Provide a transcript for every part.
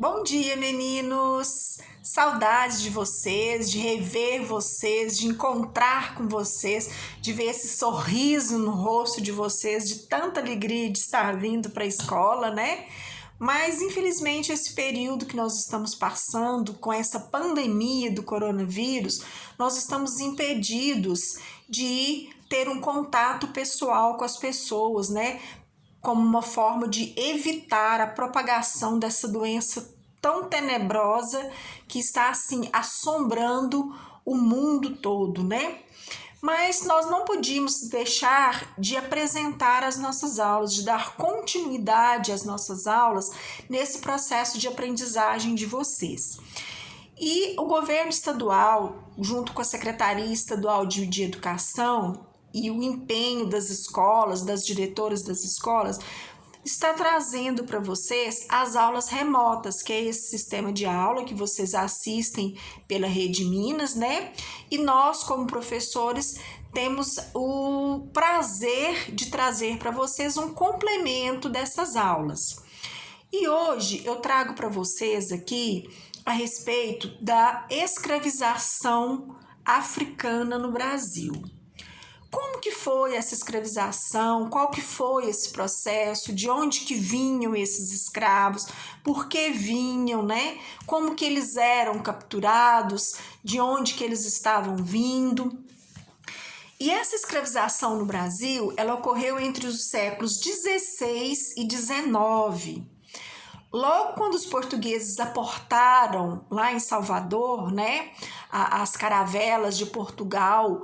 Bom dia, meninos! Saudades de vocês, de rever vocês, de encontrar com vocês, de ver esse sorriso no rosto de vocês, de tanta alegria de estar vindo para a escola, né? Mas, infelizmente, esse período que nós estamos passando com essa pandemia do coronavírus, nós estamos impedidos de ter um contato pessoal com as pessoas, né? Como uma forma de evitar a propagação dessa doença tão tenebrosa que está assim assombrando o mundo todo, né? Mas nós não podíamos deixar de apresentar as nossas aulas, de dar continuidade às nossas aulas nesse processo de aprendizagem de vocês. E o governo estadual, junto com a Secretaria Estadual de Educação, e o empenho das escolas, das diretoras das escolas, está trazendo para vocês as aulas remotas, que é esse sistema de aula que vocês assistem pela Rede Minas, né? E nós, como professores, temos o prazer de trazer para vocês um complemento dessas aulas. E hoje eu trago para vocês aqui a respeito da escravização africana no Brasil. Como que foi essa escravização? Qual que foi esse processo? De onde que vinham esses escravos? Por que vinham, né? Como que eles eram capturados? De onde que eles estavam vindo? E essa escravização no Brasil, ela ocorreu entre os séculos 16 e 19. Logo quando os portugueses aportaram lá em Salvador, né, as caravelas de Portugal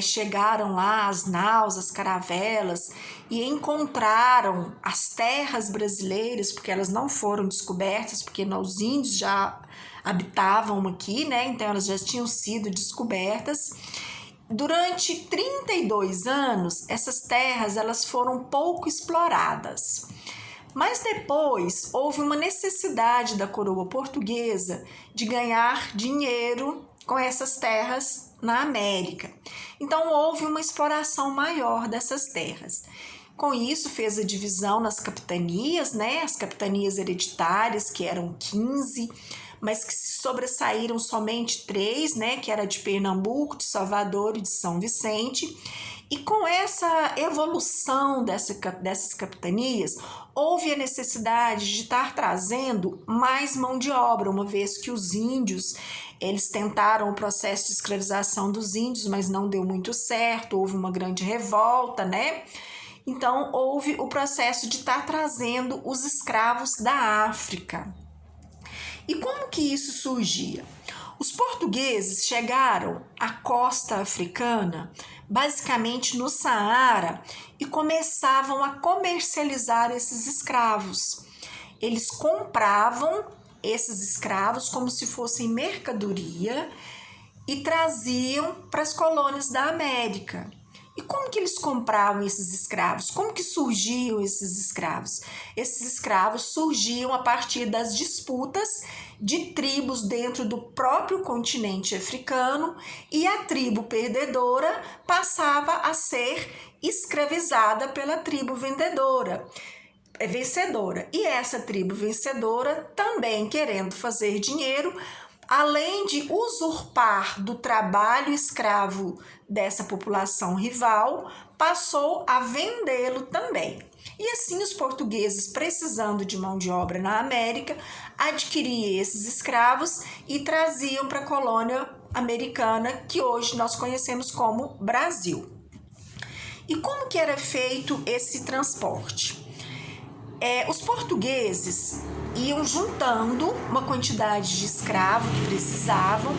chegaram lá, as naus, as caravelas, e encontraram as terras brasileiras, porque elas não foram descobertas, porque os índios já habitavam aqui, né, então elas já tinham sido descobertas. Durante 32 anos, essas terras elas foram pouco exploradas. Mas depois houve uma necessidade da coroa portuguesa de ganhar dinheiro com essas terras na América. Então houve uma exploração maior dessas terras. Com isso fez a divisão nas capitanias, né? As capitanias hereditárias, que eram 15, mas que se sobressaíram somente 3, né? Que era de Pernambuco, de Salvador e de São Vicente. E com essa evolução dessas capitanias, houve a necessidade de estar trazendo mais mão de obra, uma vez que os índios, eles tentaram o processo de escravização dos índios, mas não deu muito certo, houve uma grande revolta, né? Então, houve o processo de estar trazendo os escravos da África. E como que isso surgia? Os portugueses chegaram à costa africana, basicamente no Saara, e começavam a comercializar esses escravos. Eles compravam esses escravos como se fossem mercadoria e traziam para as colônias da América. E como que eles compravam esses escravos? Como que surgiam esses escravos? Esses escravos surgiam a partir das disputas de tribos dentro do próprio continente africano, e a tribo perdedora passava a ser escravizada pela tribo vencedora. E essa tribo vencedora, também querendo fazer dinheiro, além de usurpar do trabalho escravo dessa população rival, passou a vendê-lo também. E assim os portugueses, precisando de mão de obra na América, adquiriam esses escravos e traziam para a colônia americana, que hoje nós conhecemos como Brasil. E como que era feito esse transporte? Os portugueses iam juntando uma quantidade de escravos que precisavam,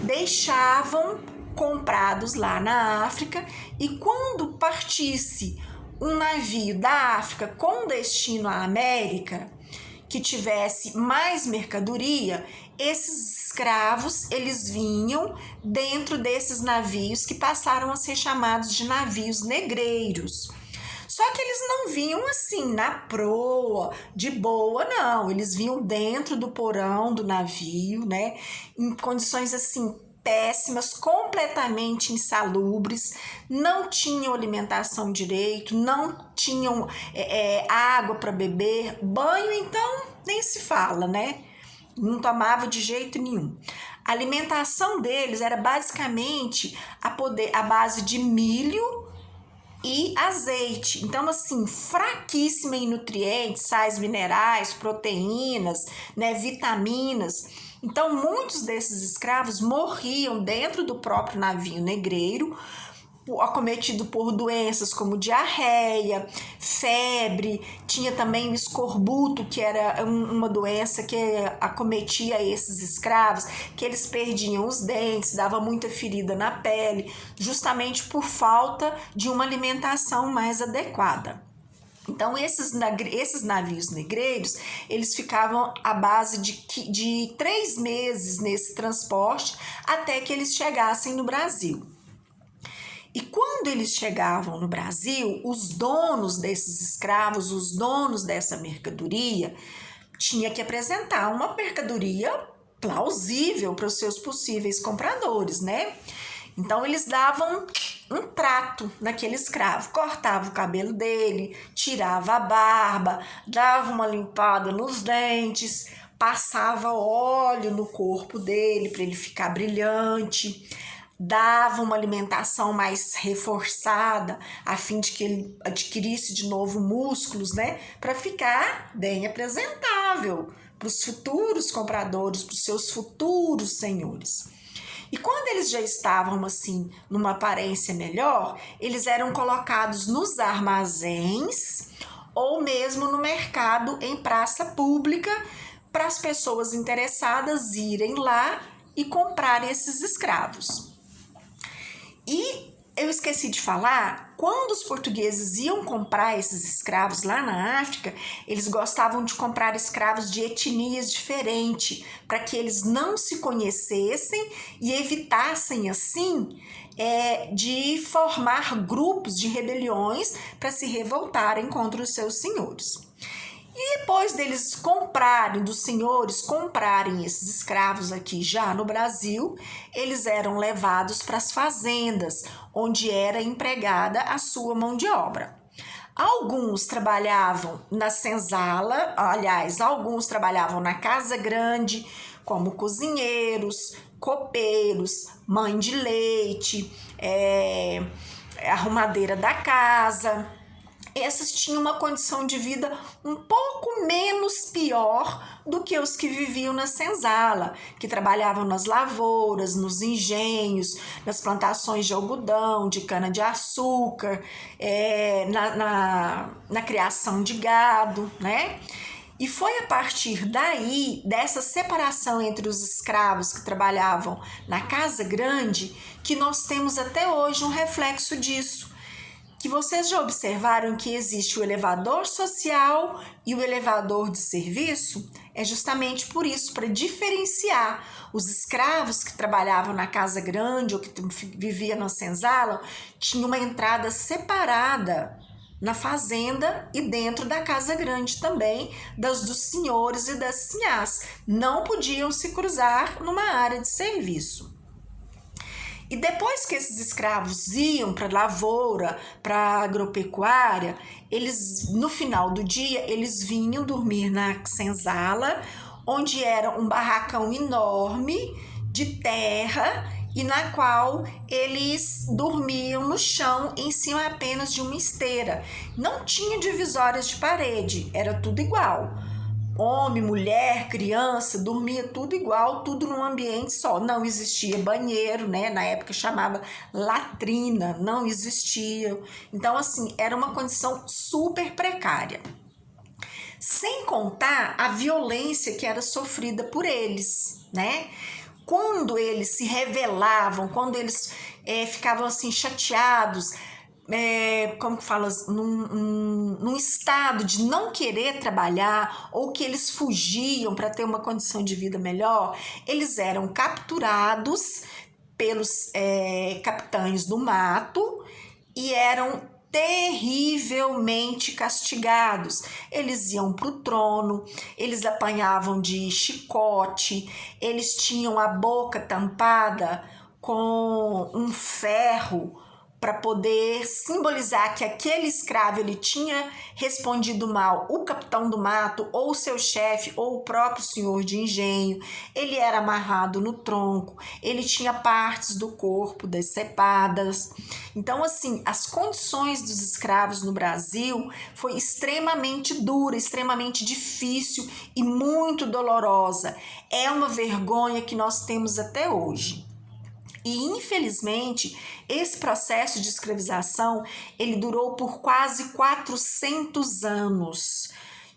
deixavam comprados lá na África, e quando partisse um navio da África com destino à América, que tivesse mais mercadoria, esses escravos, eles vinham dentro desses navios que passaram a ser chamados de navios negreiros. Só que eles não vinham assim, na proa, de boa, não. Eles vinham dentro do porão do navio, né? Em condições assim péssimas, completamente insalubres, não tinham alimentação direito, não tinham água para beber, banho, então nem se fala, né? Não tomava de jeito nenhum. A alimentação deles era basicamente a base de milho e azeite. Então, assim, fraquíssima em nutrientes, sais minerais, proteínas, né, vitaminas. Então, muitos desses escravos morriam dentro do próprio navio negreiro, acometido por doenças como diarreia, febre, tinha também o escorbuto, que era uma doença que acometia esses escravos, que eles perdiam os dentes, dava muita ferida na pele, justamente por falta de uma alimentação mais adequada. Então, esses navios negreiros, eles ficavam à base de 3 meses nesse transporte até que eles chegassem no Brasil. E quando eles chegavam no Brasil, os donos desses escravos, os donos dessa mercadoria, tinha que apresentar uma mercadoria plausível para os seus possíveis compradores, né? Então eles davam um trato naquele escravo, cortava o cabelo dele, tirava a barba, dava uma limpada nos dentes, passava óleo no corpo dele para ele ficar brilhante, dava uma alimentação mais reforçada, a fim de que ele adquirisse de novo músculos, né, para ficar bem apresentável para os futuros compradores, para os seus futuros senhores. E quando eles já estavam assim, numa aparência melhor, eles eram colocados nos armazéns ou mesmo no mercado em praça pública para as pessoas interessadas irem lá e comprarem esses escravos. E eu esqueci de falar, quando os portugueses iam comprar esses escravos lá na África, eles gostavam de comprar escravos de etnias diferentes, para que eles não se conhecessem e evitassem, assim, de formar grupos de rebeliões para se revoltarem contra os seus senhores. E depois deles comprarem, dos senhores comprarem esses escravos aqui já no Brasil, eles eram levados para as fazendas, onde era empregada a sua mão de obra. Alguns trabalhavam na senzala, aliás, alguns trabalhavam na casa grande, como cozinheiros, copeiros, mãe de leite, arrumadeira da casa. Essas tinham uma condição de vida um pouco menos pior do que os que viviam na senzala, que trabalhavam nas lavouras, nos engenhos, nas plantações de algodão, de cana-de-açúcar, na criação de gado, né? E foi a partir daí, dessa separação entre os escravos que trabalhavam na casa grande, que nós temos até hoje um reflexo disso. Que vocês já observaram que existe o elevador social e o elevador de serviço? É justamente por isso, para diferenciar os escravos que trabalhavam na casa grande ou que viviam na senzala, tinha uma entrada separada na fazenda e dentro da casa grande também, dos senhores e das sinhás. Não podiam se cruzar numa área de serviço. E depois que esses escravos iam para a lavoura, para a agropecuária, eles, no final do dia, eles vinham dormir na senzala, onde era um barracão enorme de terra e na qual eles dormiam no chão em cima apenas de uma esteira. Não tinha divisórias de parede, era tudo igual. Homem, mulher, criança, dormia tudo igual, tudo num ambiente só. Não existia banheiro, né? Na época chamava latrina, não existia. Então, assim, era uma condição super precária. Sem contar a violência que era sofrida por eles, né? Quando eles se rebelavam, quando eles ficavam assim chateados, como que fala, num estado de não querer trabalhar ou que eles fugiam para ter uma condição de vida melhor, eles eram capturados pelos capitães do mato e eram terrivelmente castigados. Eles iam para o trono, eles apanhavam de chicote, eles tinham a boca tampada com um ferro para poder simbolizar que aquele escravo ele tinha respondido mal o capitão do mato, ou seu chefe, ou o próprio senhor de engenho. Ele era amarrado no tronco, ele tinha partes do corpo decepadas. Então, assim, as condições dos escravos no Brasil foi extremamente dura, extremamente difícil e muito dolorosa. É uma vergonha que nós temos até hoje. E, infelizmente, esse processo de escravização, ele durou por quase 400 anos,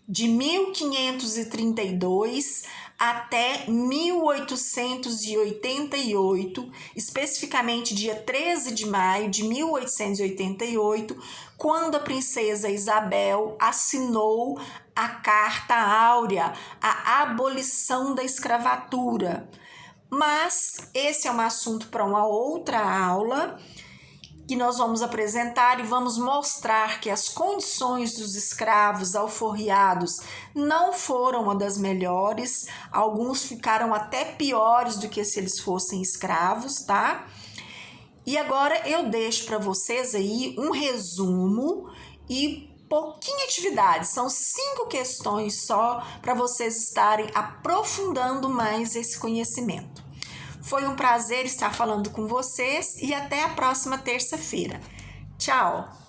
de 1532 até 1888, especificamente dia 13 de maio de 1888, quando a princesa Isabel assinou a Carta Áurea, a abolição da escravatura. Mas esse é um assunto para uma outra aula que nós vamos apresentar e vamos mostrar que as condições dos escravos alforriados não foram uma das melhores, alguns ficaram até piores do que se eles fossem escravos, tá? E agora eu deixo para vocês aí um resumo e pouquinha atividade, são 5 questões só para vocês estarem aprofundando mais esse conhecimento. Foi um prazer estar falando com vocês e até a próxima terça-feira. Tchau!